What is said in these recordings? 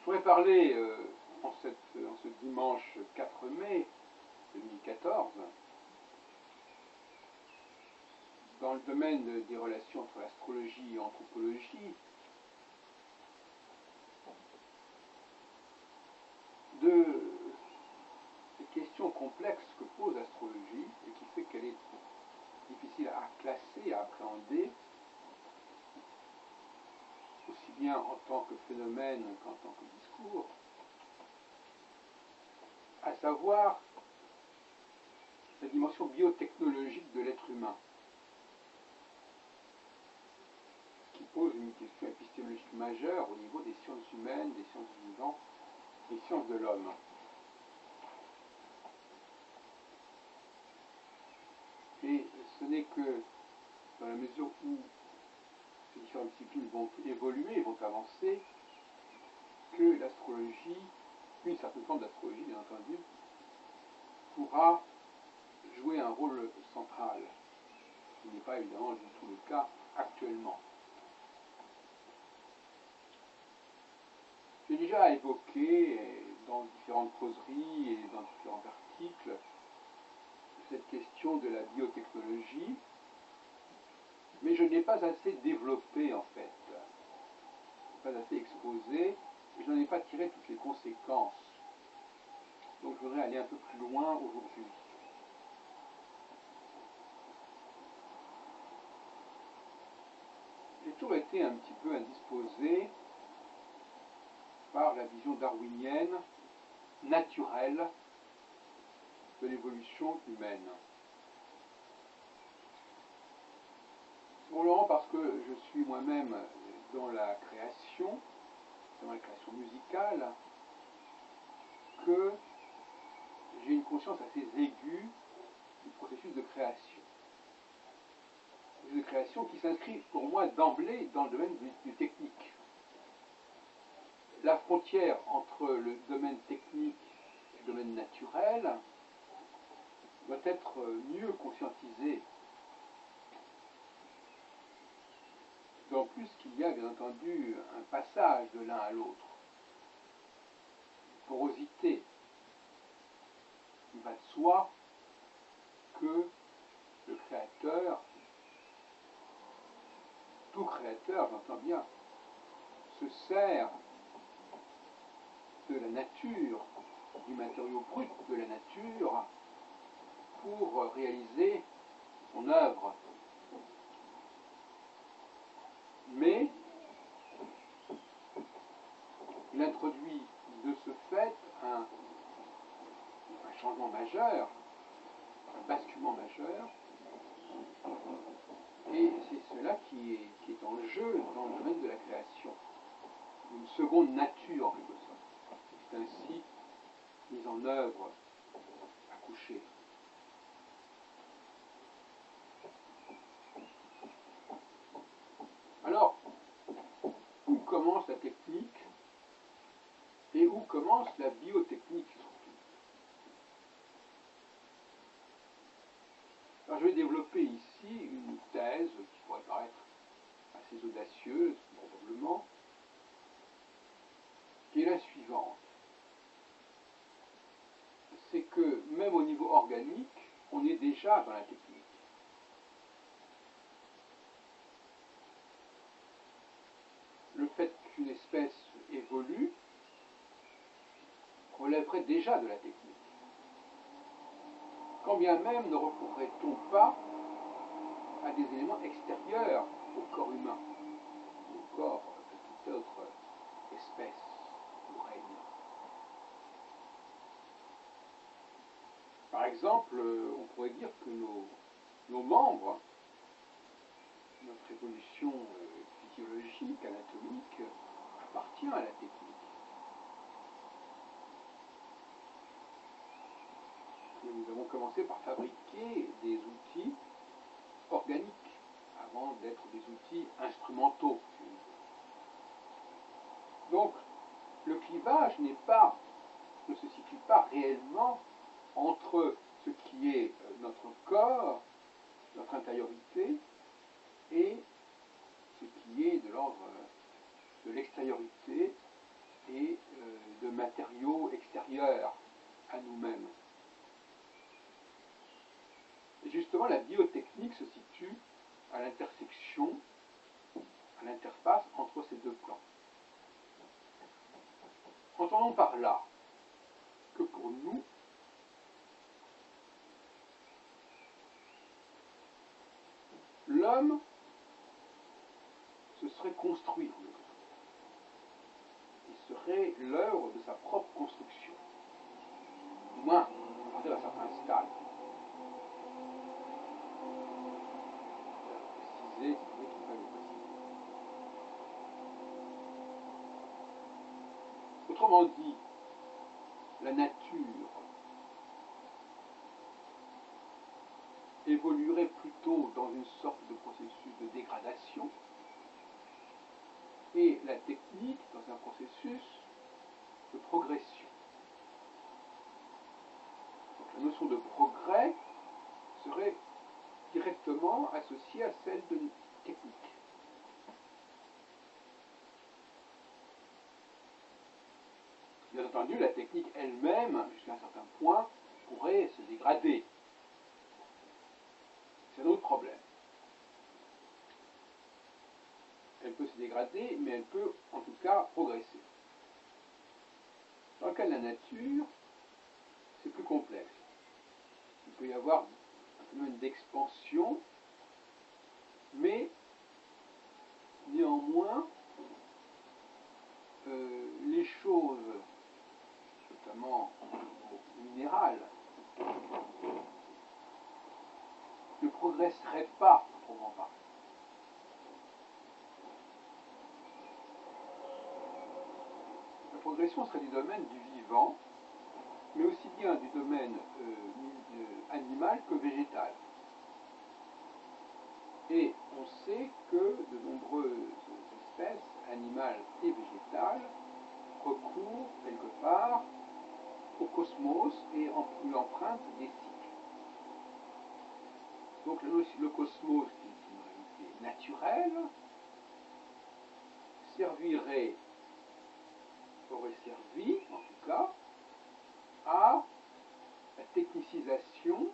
voudrais parler en ce dimanche 4 mai 2014, dans le domaine des relations entre astrologie et anthropologie, de cette question complexe que pose l'astrologie et qui fait qu'elle est difficile à classer, à appréhender, aussi bien en tant que phénomène qu'en tant que discours, à savoir la dimension biotechnologique de l'être humain, qui pose une question épistémologique majeure au niveau des sciences humaines, des sciences du vivant, des sciences de l'homme. Et ce n'est que dans la mesure où ces différentes disciplines vont évoluer, vont avancer, que l'astrologie, une certaine forme d'astrologie bien entendu, pourra jouer un rôle central, ce qui n'est pas évidemment du tout le cas actuellement. J'ai déjà évoqué dans différentes causeries et dans différents articles cette question de la biotechnologie, mais je ne l'ai pas assez développée en fait, pas assez exposée, et je n'en ai pas tiré toutes les conséquences. Donc je voudrais aller un peu plus loin aujourd'hui. J'ai toujours été un petit peu indisposé par la vision darwinienne, naturelle, de l'évolution humaine. Probablement parce que je suis moi-même dans la création musicale, que j'ai une conscience assez aiguë du processus de création. De création qui s'inscrit pour moi d'emblée dans le domaine du technique. La frontière entre le domaine technique et le domaine naturel doit être mieux conscientisée. D'autant plus qu'il y a bien entendu un passage de l'un à l'autre. Une porosité. Il va de soi que le créateur, tout créateur, j'entends bien, se sert de la nature, du matériau brut de la nature, pour réaliser son œuvre. Mais il introduit de ce fait un changement majeur, un basculement majeur, et c'est cela qui est en jeu dans le domaine de la création. Une seconde nature en quelque sorte. C'est ainsi mise en œuvre, accouchée. Alors, où commence la technique et où commence la biotechnique surtout? Alors, je vais développer ici une thèse qui pourrait paraître assez audacieuse, probablement, qui est la suivante. C'est que même au niveau organique, on est déjà dans la technique. Le fait qu'une espèce évolue relèverait déjà de la technique. Quand bien même ne recourrait-on pas à des éléments extérieurs au corps humain, au corps de toute autre espèce ou règne. Par exemple, on pourrait dire que nos membres, notre évolution physiologique, anatomique, appartient à la technique. Et nous avons commencé par fabriquer des outils organiques avant d'être des outils instrumentaux. Donc, le clivage ne se situe pas réellement entre ce qui est notre corps, notre intériorité, et ce qui est de l'ordre de l'extériorité et de matériaux extérieurs à nous-mêmes. Et justement, la biotechnique se situe à l'intersection, à l'interface entre ces deux plans. Entendons par là que pour nous, l'homme, ce serait construire le monde. Il serait l'œuvre de sa propre construction. Du moins, à partir d'un certain stade. Préciser, c'est vrai qu'il fallait préciser. Autrement dit, la nature évoluerait plutôt dans une sorte de processus de dégradation et la technique dans un processus de progression. Donc la notion de progrès serait directement associée à celle de technique. Bien entendu, la technique elle-même, jusqu'à un certain point, pourrait se dégrader. C'est un autre problème. Elle peut se dégrader, mais elle peut en tout cas progresser. Dans le cas de la nature, c'est plus complexe. Il peut y avoir un phénomène d'expansion, mais néanmoins, les choses, notamment minérales, ne progresseraient pas, proprement parler. La progression serait du domaine du vivant, mais aussi bien du domaine animal que végétal. Et on sait que de nombreuses espèces, animales et végétales, recourent quelque part au cosmos et lui empruntent des cycles. Donc le cosmos, qui est une réalité naturelle, aurait servi, en tout cas, à la technicisation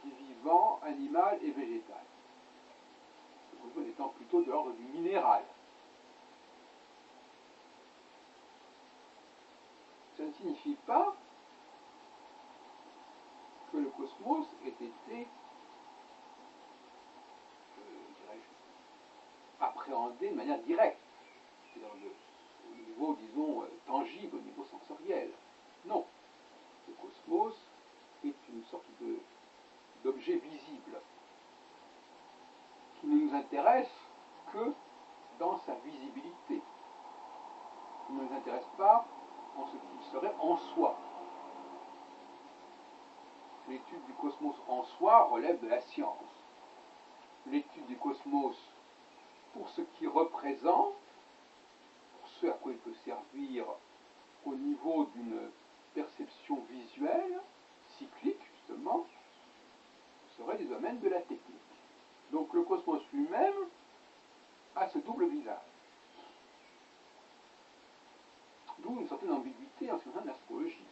des vivants, animal et végétal. Le cosmos étant plutôt de l'ordre du minéral. Ça ne signifie pas que le cosmos ait été appréhendé de manière directe, c'est-à-dire au niveau, disons, tangible, au niveau sensoriel. Non. Le cosmos est une sorte d'objet visible qui ne nous intéresse que dans sa visibilité. Il ne nous intéresse pas en ce qu'il serait en soi. L'étude du cosmos en soi relève de la science. L'étude du cosmos pour ce qu'il représente, pour ce à quoi il peut servir au niveau d'une perception visuelle, cyclique justement, serait du domaine de la technique. Donc le cosmos lui-même a ce double visage. D'où une certaine ambiguïté en ce qui concerne l'astrologie.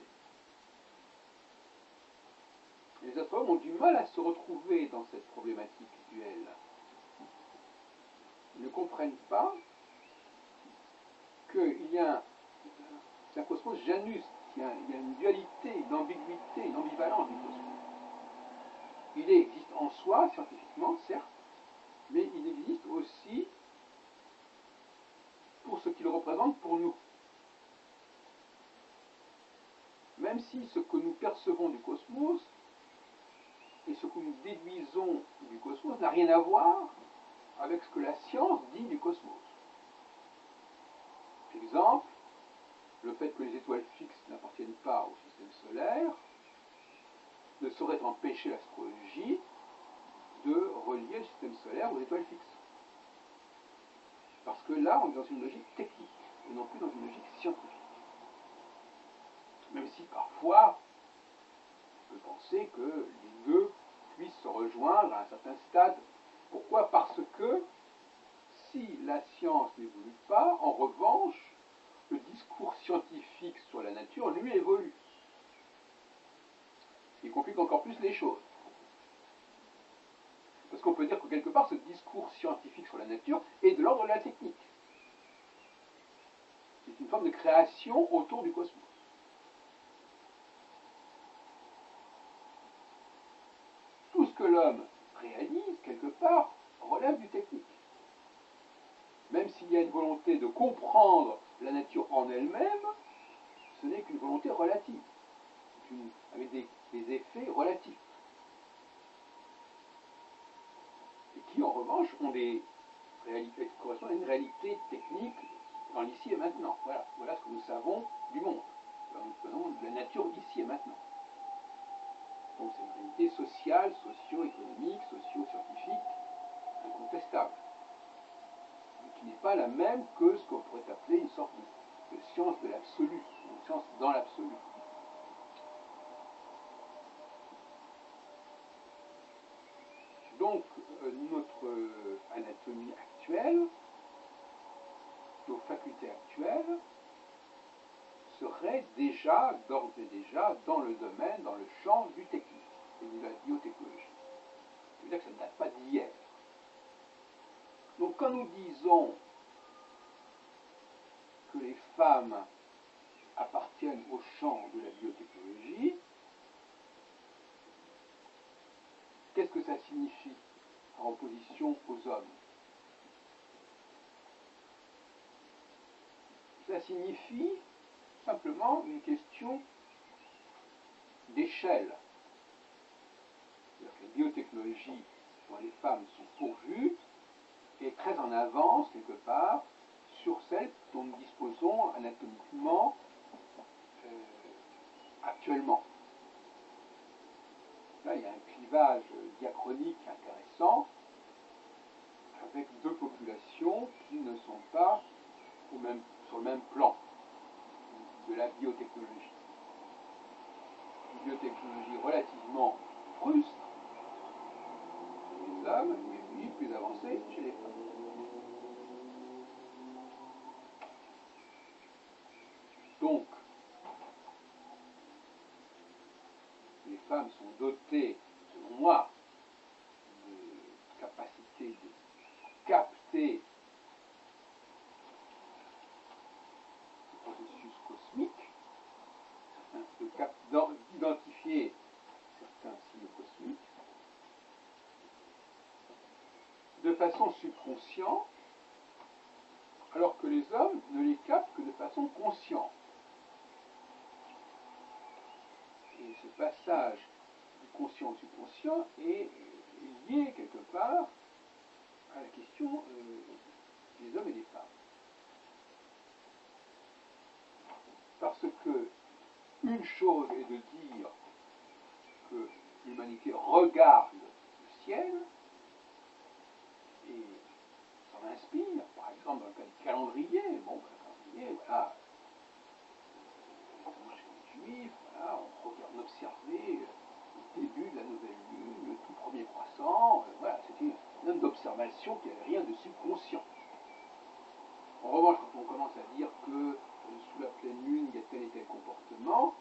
Les astrologues ont du mal à se retrouver dans cette problématique duelle. Ils ne comprennent pas qu'il y a un cosmos Janus, il y a une dualité, une ambiguïté, une ambivalence du cosmos. Il existe en soi, scientifiquement, certes, mais il existe aussi pour ce qu'il représente pour nous. Même si ce que nous percevons du cosmos et ce que nous déduisons du cosmos n'a rien à voir avec ce que la science dit du cosmos. Par exemple, le fait que les étoiles fixes n'appartiennent pas au système solaire ne saurait empêcher l'astrologie de relier le système solaire aux étoiles fixes. Parce que là, on est dans une logique technique, et non plus dans une logique scientifique. Même si parfois, on peut penser que les deux puissent se rejoindre à un certain stade. Pourquoi ? Parce que si la science n'évolue pas, en revanche, le discours scientifique sur la nature, lui, évolue. Ce qui complique encore plus les choses. Parce qu'on peut dire que quelque part, ce discours scientifique sur la nature est de l'ordre de la technique. C'est une forme de création autour du cosmos. Tout ce que l'homme réalise, quelque part, relève du technique. Même s'il y a une volonté de comprendre la nature en elle-même, ce n'est qu'une volonté relative, avec des effets relatifs. Et qui, en revanche, ont des réalités, correspondent à une réalité technique dans l'ici et maintenant. Voilà ce que nous savons du monde. Nous faisons de la nature ici et maintenant. Donc c'est une réalité sociale, socio-économique, socio-scientifique, incontestable. Qui n'est pas la même que ce qu'on pourrait appeler une sorte de science de l'absolu, une science dans l'absolu. Donc, notre anatomie actuelle, nos facultés actuelles, seraient déjà, d'ores et déjà, dans le domaine, dans le champ du technique et de la biotechnologie. C'est-à-dire que ça ne date pas d'hier. Donc, quand nous disons que les femmes appartiennent au champ de la biotechnologie, qu'est-ce que ça signifie en opposition aux hommes? Ça signifie simplement une question d'échelle. C'est-à-dire que la biotechnologie dont les femmes sont pourvues est très en avance, quelque part, sur celle dont nous disposons anatomiquement actuellement. Là, il y a un clivage diachronique intéressant avec deux populations qui ne sont pas sur le même plan de la biotechnologie. Une biotechnologie relativement fruste chez les hommes et puis plus avancée chez les femmes. Donc, les femmes sont dotées, selon moi, de capacité de capter le processus cosmique, d'identifier certains signes cosmiques, de façon subconsciente, alors que les hommes ne les captent que de façon consciente. Et ce passage du conscient au subconscient est lié quelque part à la question des hommes et des femmes. Parce que une chose est de dire que l'humanité regarde le ciel et s'en inspire, par exemple dans le cas du calendrier. Bon, le calendrier, voilà, chez les juifs, voilà, on observait le début de la nouvelle lune, le tout premier croissant, voilà, c'était un homme d'observation qui n'avait rien de subconscient. En revanche, quand on commence à dire que sous la pleine lune, il y a tel et tel comportement,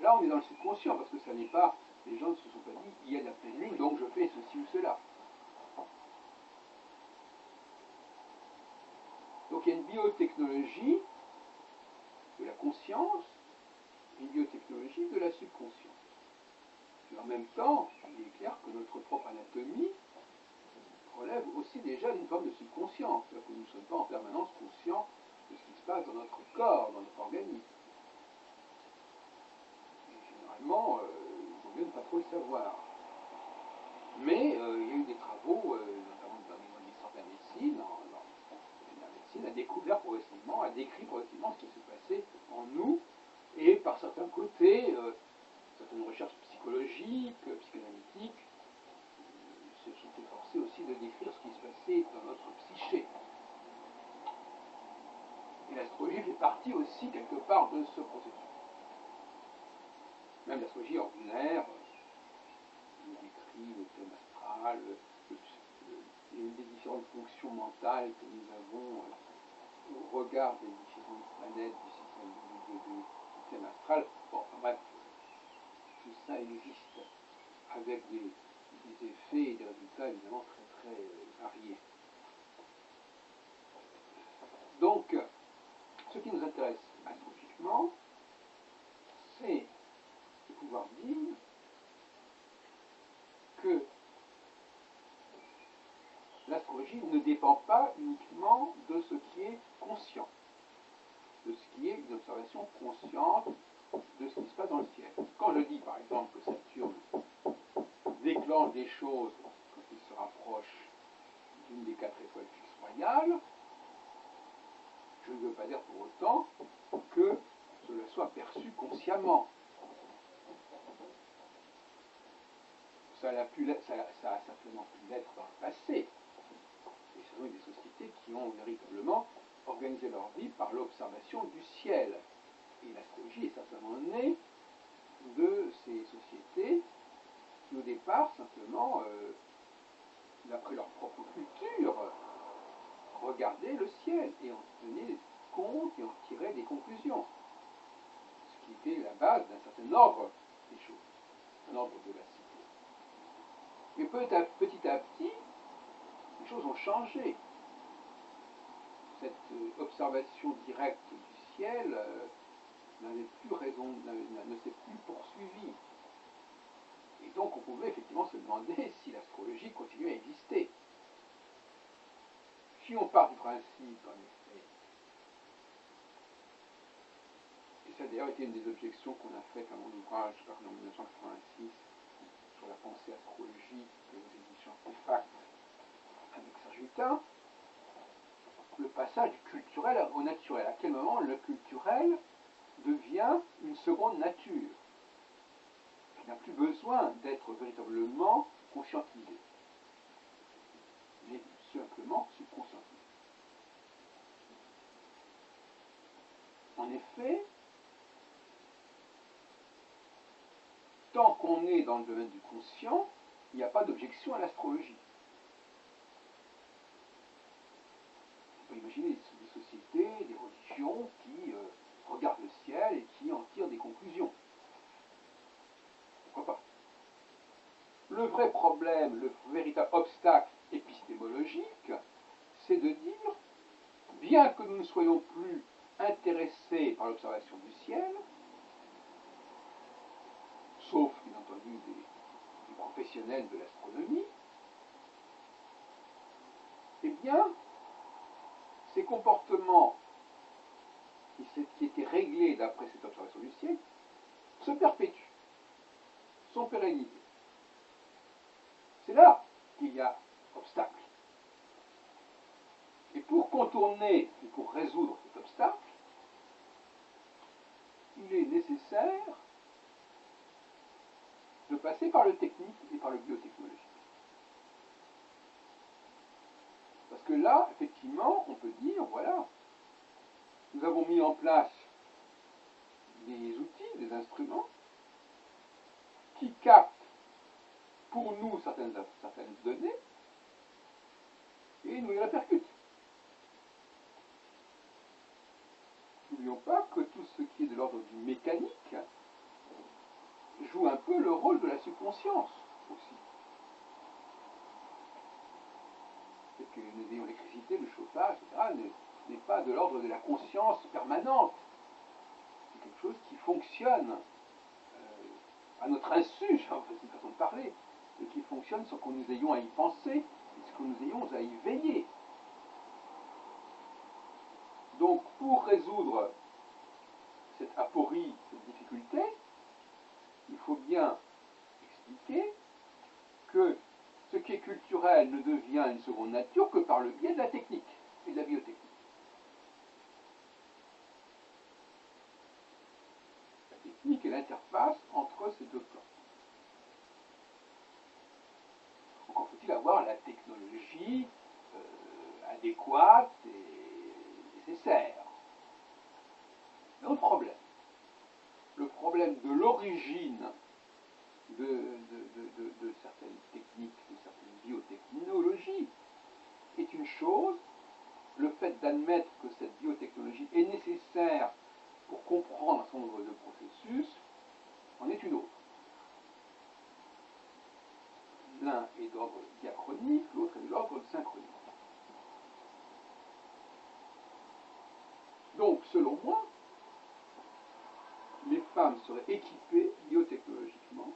là on est dans le subconscient, parce que ça n'est pas, les gens ne se sont pas dit, il y a de la pleine lune, donc je fais ceci ou cela. Donc il y a une biotechnologie de la conscience, une biotechnologie de la subconscience. Et en même temps, il est clair que notre propre anatomie relève aussi déjà d'une forme de subconscience, c'est-à-dire que nous ne sommes pas en permanence conscients de ce qui se passe dans notre corps, dans notre organisme. Et généralement, il vaut mieux ne pas trop le savoir. Mais il y a eu des travaux, notamment dans l'histoire de la médecine, la médecine a découvert progressivement, a décrit progressivement ce qui se passait en nous, et par certains côtés, certaines recherches psychologiques, psychanalytiques, se sont efforcés aussi de décrire ce qui se passait dans notre psyché. Et l'astrologie fait partie aussi quelque part de ce processus. Même l'astrologie ordinaire, qui décrit le thème astral, les différentes fonctions mentales que nous avons au regard des différentes planètes du système astral. Bon, bref, tout ça existe avec des effets et des résultats évidemment très très variés. Donc, ce qui nous intéresse astrologiquement, c'est de pouvoir dire que l'astrologie ne dépend pas uniquement de ce qui est conscient, de ce qui est une observation consciente de ce qui se passe dans le ciel. Quand je dis par exemple que Saturne déclenche des choses quand il se rapproche d'une des 4 étoiles fixes royales, je ne veux pas dire pour autant que cela soit perçu consciemment. Ça a certainement pu l'être dans le passé. Et ce sont des sociétés qui ont véritablement organisé leur vie par l'observation du ciel. Et l'astrologie est certainement née de ces sociétés qui, au départ, simplement, d'après leur propre culture, regardaient le ciel et en tenaient compte et en tiraient des conclusions. Ce qui était la base d'un certain ordre des choses, un ordre de la cité. Mais petit à petit, les choses ont changé. Cette observation directe du ciel n'avait plus raison, ne s'est plus poursuivie. Et donc on pouvait effectivement se demander si l'astrologie continuait à exister. Si on part du principe, en effet, et ça a d'ailleurs été une des objections qu'on a faites à mon ouvrage, en 1986, sur la pensée astrologique aux éditions Artefact avec Serge Hutin, le passage du culturel au naturel. À quel moment le culturel devient une seconde nature, qui n'a plus besoin d'être véritablement conscientisé, mais simplement subconscientisé. En effet, tant qu'on est dans le domaine du conscient, il n'y a pas d'objection à l'astrologie. On peut imaginer des sociétés, des religions qui regardent le ciel et qui en tirent des conclusions. Pourquoi pas? Le vrai problème, le véritable obstacle épistémologique, c'est de dire, bien que nous ne soyons plus intéressés par l'observation du ciel, sauf bien entendu des professionnels de l'astronomie, eh bien, ces comportements qui étaient réglés d'après cette observation du ciel se perpétuent, sont pérennisés. C'est là qu'il y a obstacle. Et pour contourner et pour résoudre cet obstacle, il est nécessaire de passer par le technique et par le biotechnologique. Parce que là, effectivement, on peut dire, voilà, nous avons mis en place des outils, des instruments, qui captent pour nous certaines données, et nous les répercutent. N'oublions pas que tout ce qui est de l'ordre du mécanique joue un peu le rôle de la subconscience aussi. C'est que nous ayons l'électricité, le chauffage, etc., n'est pas de l'ordre de la conscience permanente. C'est quelque chose qui fonctionne à notre insu, c'est une façon de parler, et qui fonctionne sans que nous ayons à y penser, et sans que nous ayons à y veiller. Donc, pour résoudre cette aporie, cette difficulté, il faut bien expliquer que ce qui est culturel ne devient une seconde nature que par le biais de la technique et de la biotechnique. La technique est l'interface entre ces deux plans. Encore faut-il avoir la technologie adéquate et nécessaire. L'autre problème, le problème de l'origine de certaines techniques, de certaines biotechnologies, chose, le fait d'admettre que cette biotechnologie est nécessaire pour comprendre un certain nombre de processus en est une autre. L'un est d'ordre diachronique, l'autre est de l'ordre synchronique. Donc, selon moi, les femmes seraient équipées biotechnologiquement,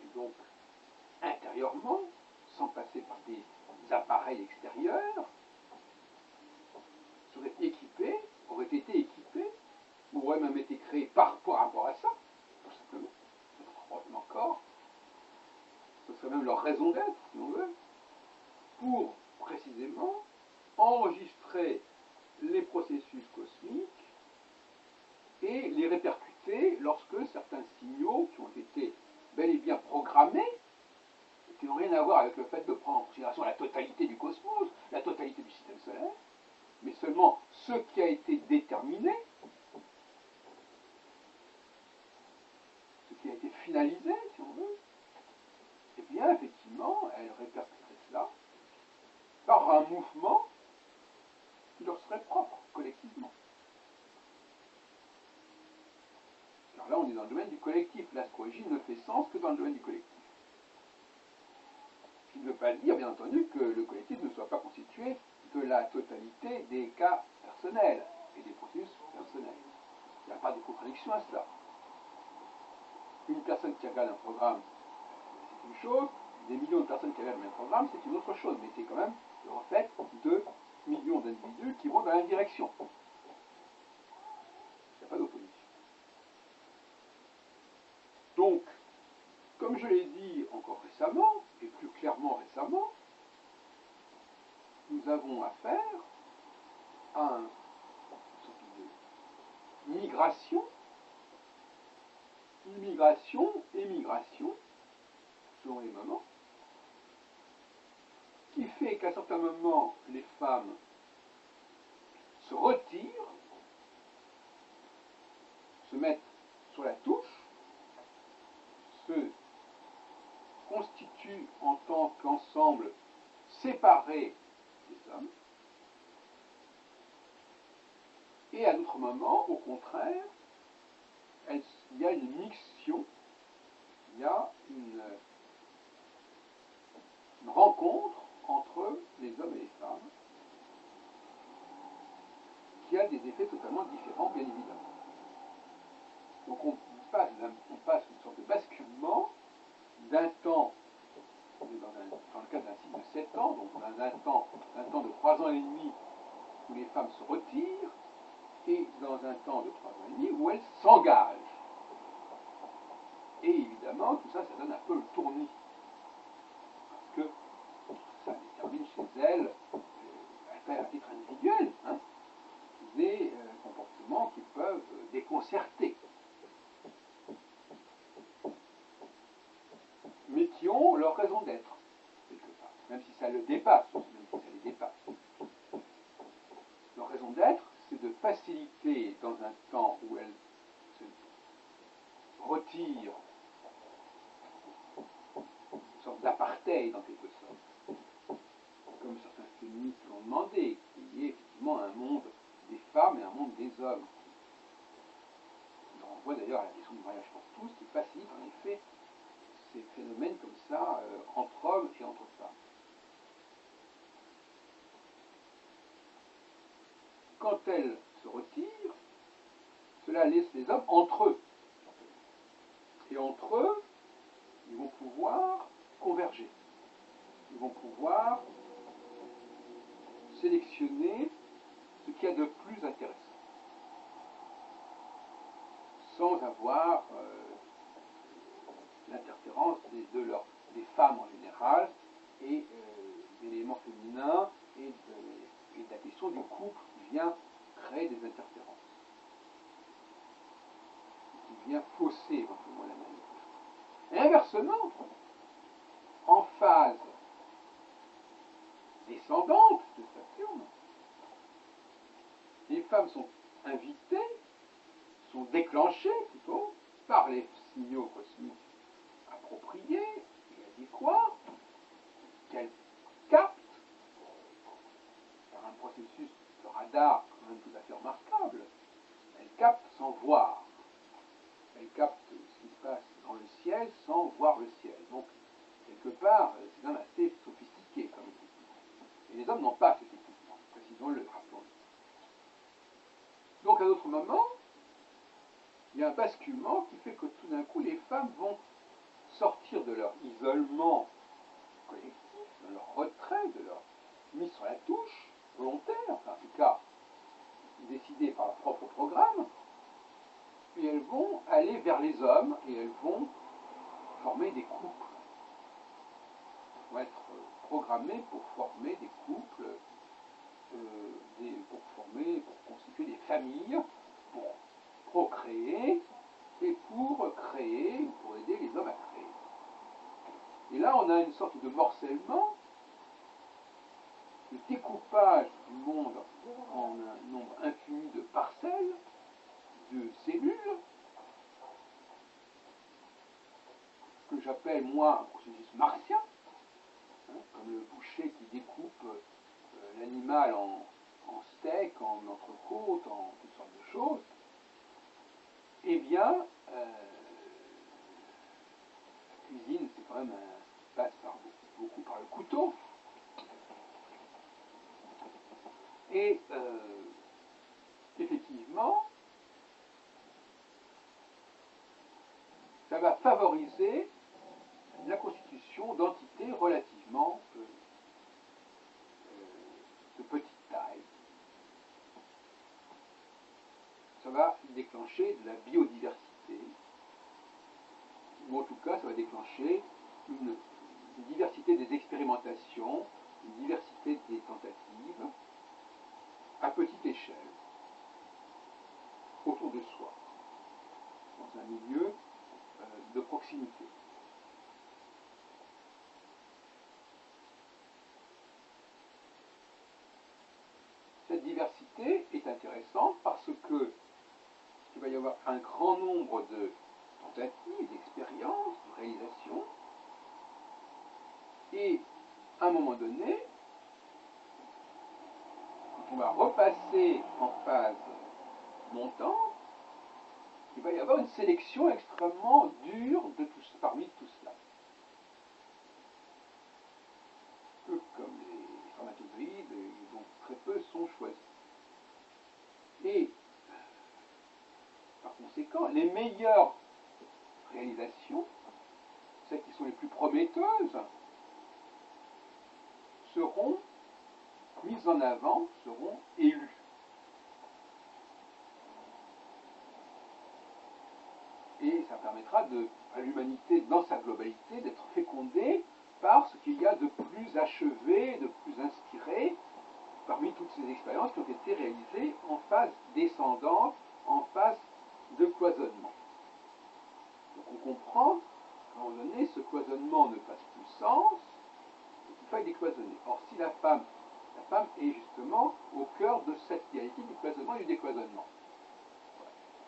et donc intérieurement, sans passer par des appareils extérieurs, seraient équipées, auraient été équipées, ou auraient même été créées par rapport à ça, tout simplement, probablement encore, ce serait même leur raison d'être, si on veut, pour précisément enregistrer les processus cosmiques et les répercuter lorsque certains signaux qui ont été bel et bien programmés, et qui n'ont rien à voir avec le fait de prendre en considération la totalité du cosmos, la totalité du système solaire, mais seulement ce qui a été déterminé, ce qui a été finalisé, si on veut, eh bien, effectivement, elle répercuterait cela par un mouvement qui leur serait propre, collectivement. Car là, on est dans le domaine du collectif. L'astrologie ne fait sens que dans le domaine du collectif. Ce qui ne veut pas dire, bien entendu, que le collectif ne soit pas constitué de la totalité des cas personnels et des processus personnels. Il n'y a pas de contradiction à cela. Une personne qui regarde un programme, c'est une chose, des millions de personnes qui regardent le même programme, c'est une autre chose, mais c'est quand même le reflet de millions d'individus qui vont dans la même direction. Il n'y a pas d'opposition. Donc, comme je l'ai dit encore récemment, et plus clairement récemment, nous avons affaire à une sorte de migration, émigration, selon les moments, qui fait qu'à certains moments, les femmes se retirent, se mettent sur la touche, se constituent en tant qu'ensemble séparé des hommes, et à d'autres moments, au contraire, il y a une mixion, il y a une rencontre entre les hommes et les femmes qui a des effets totalement différents, bien évidemment. Donc on passe une sorte de basculement d'un temps, dans le cas d'un cycle de 7 ans, donc d'un temps de 3 ans et demi où les femmes se retirent, et dans un temps de 3 ans et demi où elles s'engagent. Et évidemment, tout ça, ça donne un peu le tournis. Parce que ça détermine chez elles, à titre individuel, des comportements qui peuvent déconcerter. Mais qui ont leur raison d'être, quelque part. Même si ça le dépasse, même si ça les dépasse. Leur raison d'être, c'est de faciliter, dans un temps où elles se retirent, une sorte d'apartheid en quelque sorte, comme certains féministes l'ont demandé, qu'il y ait effectivement un monde des femmes et un monde des hommes. On renvoie d'ailleurs à la question du mariage pour tous, qui facilite en effet ces phénomènes comme ça entre hommes et entre femmes. Quand elles se retirent, cela laisse les hommes entre eux. Et entre eux, ils vont pouvoir converger. Ils vont pouvoir sélectionner ce qu'il y a de plus intéressant, sans avoir l'interférence des femmes en général et d'éléments féminins et de la question du couple qui vient créer des interférences, qui vient fausser éventuellement la manière. Et inversement, en phase descendante de Saturne, les femmes sont invitées, sont déclenchées plutôt, par les signaux cosmiques appropriés et adéquats, qu'elles un processus de radar quand même tout à fait remarquable. Elle capte sans voir. Elle capte ce qui se passe dans le ciel sans voir le ciel. Donc, quelque part, c'est quand même assez sophistiqué comme équipement. Et les hommes n'ont pas cet équipement, précisons-le, rappelons-le. Donc, à d'autres moments, il y a un basculement qui fait que tout d'un coup, les femmes vont sortir de leur isolement collectif, de leur retrait, de leur mise sur la touche, volontaire, enfin, en tout cas décidée par leur propre programme, et elles vont aller vers les hommes et elles vont former des couples. Elles vont être programmées pour former des couples, pour constituer des familles, pour procréer et pour créer, pour aider les hommes à créer. Et là, on a une sorte de morcellement, de découpage du monde en un nombre infini de parcelles, de cellules, que j'appelle, moi, un processus martien, comme le boucher qui découpe l'animal en steak, en entrecôte, en toutes sortes de choses. Eh bien, la cuisine, c'est quand même passe beaucoup par le couteau. Et effectivement, ça va favoriser la constitution d'entités relativement de petite taille. Ça va déclencher de la biodiversité, ou en tout cas, ça va déclencher une diversité des expérimentations, une diversité des tentatives, à petite échelle, autour de soi, dans un milieu de proximité. Cette diversité est intéressante parce que il va y avoir un grand nombre de tentatives, d'expériences, de réalisations, et à un moment donné, quand on va repasser en phase montante, il va y avoir une sélection extrêmement dure parmi tout cela. Peu comme les spermatozoïdes, dont très peu sont choisis. Et par conséquent, les meilleures réalisations, celles qui sont les plus prometteuses, seront mises en avant, seront élues. Et ça permettra à l'humanité dans sa globalité d'être fécondée par ce qu'il y a de plus achevé, de plus inspiré parmi toutes ces expériences qui ont été réalisées en phase descendante, en phase de cloisonnement. Donc on comprend qu'à un moment donné, ce cloisonnement ne fasse plus sens, et qu'il faille décloisonner. Or, si la femme est justement au cœur de cette dialectique du cloisonnement et du décloisonnement.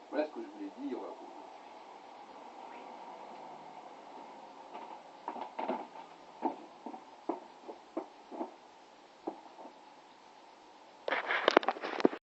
Voilà ce que je voulais dire